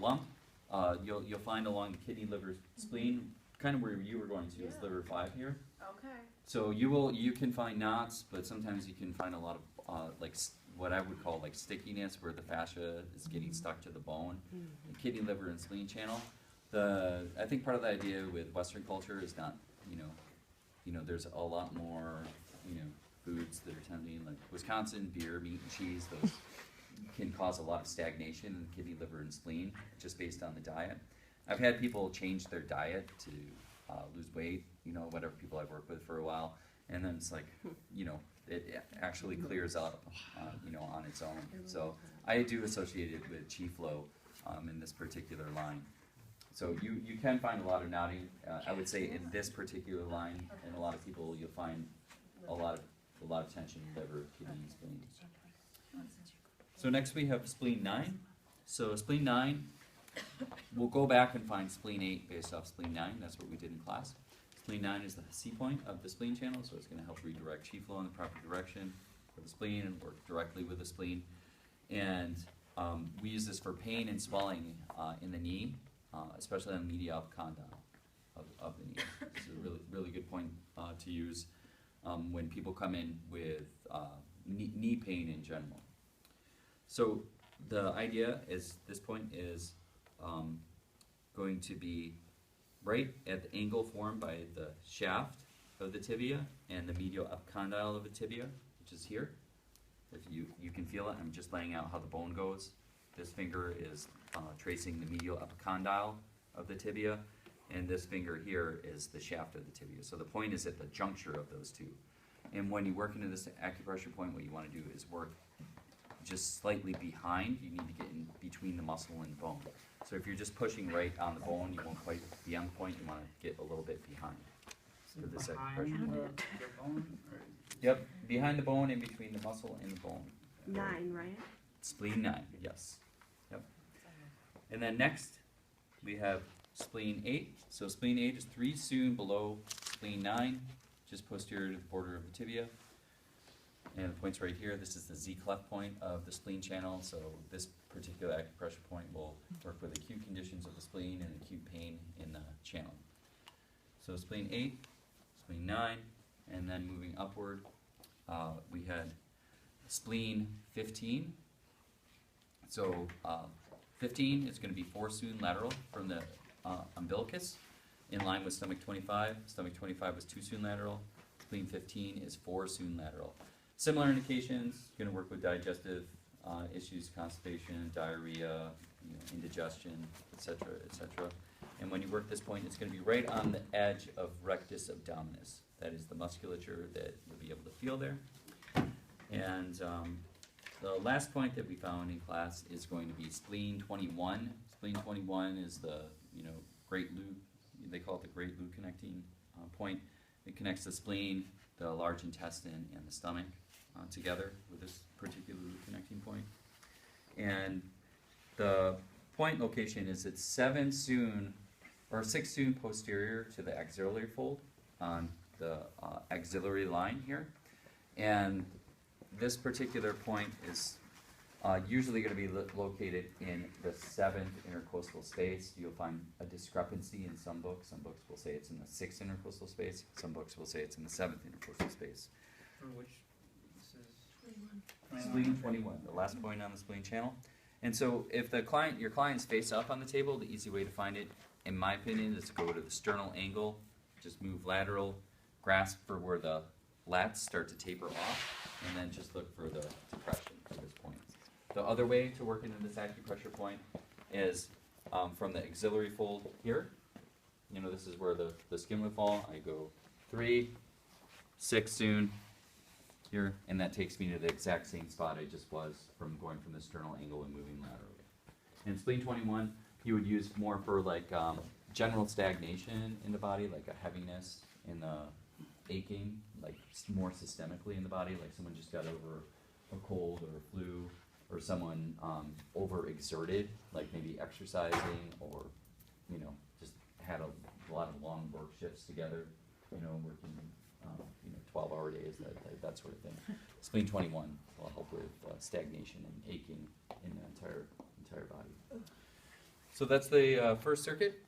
lump. You'll find along the kidney, liver, spleen, kind of where you were going to is liver 5 here. Okay. So you can find knots, but sometimes you can find a lot of what I would call like stickiness, where the fascia is getting stuck to the bone. The kidney, liver, and spleen channel. I think part of the idea with Western culture is not, there's a lot more, foods that are tempting, like Wisconsin beer, meat, and cheese. Those can cause a lot of stagnation in the kidney, liver, and spleen, just based on the diet. I've had people change their diet to lose weight, whatever people I've worked with for a while, and then it's like, it actually clears up, on its own. So I do associate it with chi flow in this particular line. So you can find a lot of knotting. I would say in this particular line, and a lot of people, you'll find a lot of tension in liver, kidney, and spleen. So next we have spleen 9. So spleen 9, we'll go back and find spleen 8 based off spleen 9. That's what we did in class. Spleen 9 is the C point of the spleen channel, so it's going to help redirect chi flow in the proper direction for the spleen and work directly with the spleen. And we use this for pain and swelling in the knee, especially on the medial condyle of the knee. This is a really good point to use when people come in with knee pain in general. So the idea is this point is going to be right at the angle formed by the shaft of the tibia and the medial epicondyle of the tibia, which is here. If you can feel it, I'm just laying out how the bone goes. This finger is tracing the medial epicondyle of the tibia, and this finger here is the shaft of the tibia. So the point is at the juncture of those two. And when you work into this acupressure point, what you want to do is work just slightly behind. You need to get in between the muscle and the bone. So if you're just pushing right on the bone, you won't quite be on the point. You want to get a little bit behind. So this behind your bone? Or? Yep, behind the bone, in between the muscle and the bone. 9, right? Spleen 9, yes. Yep. And then next, we have spleen 8. So spleen 8 is 3 soon below spleen 9, just posterior to the border of the tibia. And the point's right here. This is the Z cleft point of the spleen channel. So this particular acupressure point will work with acute conditions of the spleen and acute pain in the channel. So spleen 8, spleen 9, and then moving upward, we had spleen 15. So 15 is going to be 4 soon lateral from the umbilicus, in line with stomach 25. Stomach 25 was 2 soon lateral. Spleen 15 is 4 soon lateral. Similar indications, going to work with digestive issues, constipation, diarrhea, indigestion, etc., etc. And when you work this point, it's going to be right on the edge of rectus abdominis. That is the musculature that you'll be able to feel there. And the last point that we found in class is going to be spleen 21. Spleen 21 is the great loop. They call it the great loop connecting point. It connects the spleen, the large intestine, and the stomach together with this particular loop connecting point. And the point location is at 6 soon posterior to the axillary fold on the axillary line here. And this particular point is usually going to be located in the 7th intercostal space. You'll find a discrepancy in some books. Some books will say it's in the 6th intercostal space. Some books will say it's in the 7th intercostal space. For which? This is 21. Spleen 21, the last point on the spleen channel. And so if your client's face up on the table, the easy way to find it, in my opinion, is to go to the sternal angle, just move lateral, grasp for where the lats start to taper off, and then just look for the depression for this point. The other way to work into this acupressure point is from the axillary fold here. This is where the skin would fall. I go 3, 6 soon here, and that takes me to the exact same spot I just was from going from the sternal angle and moving laterally. In spleen 21, you would use more for like general stagnation in the body, like a heaviness and the aching, like more systemically in the body, like someone just got over a cold or a flu, or someone overexerted, like maybe exercising, or just had a lot of long work shifts together, working 12-hour days, that sort of thing. Spleen 21 will help with stagnation and aching in the entire body. So that's the first circuit.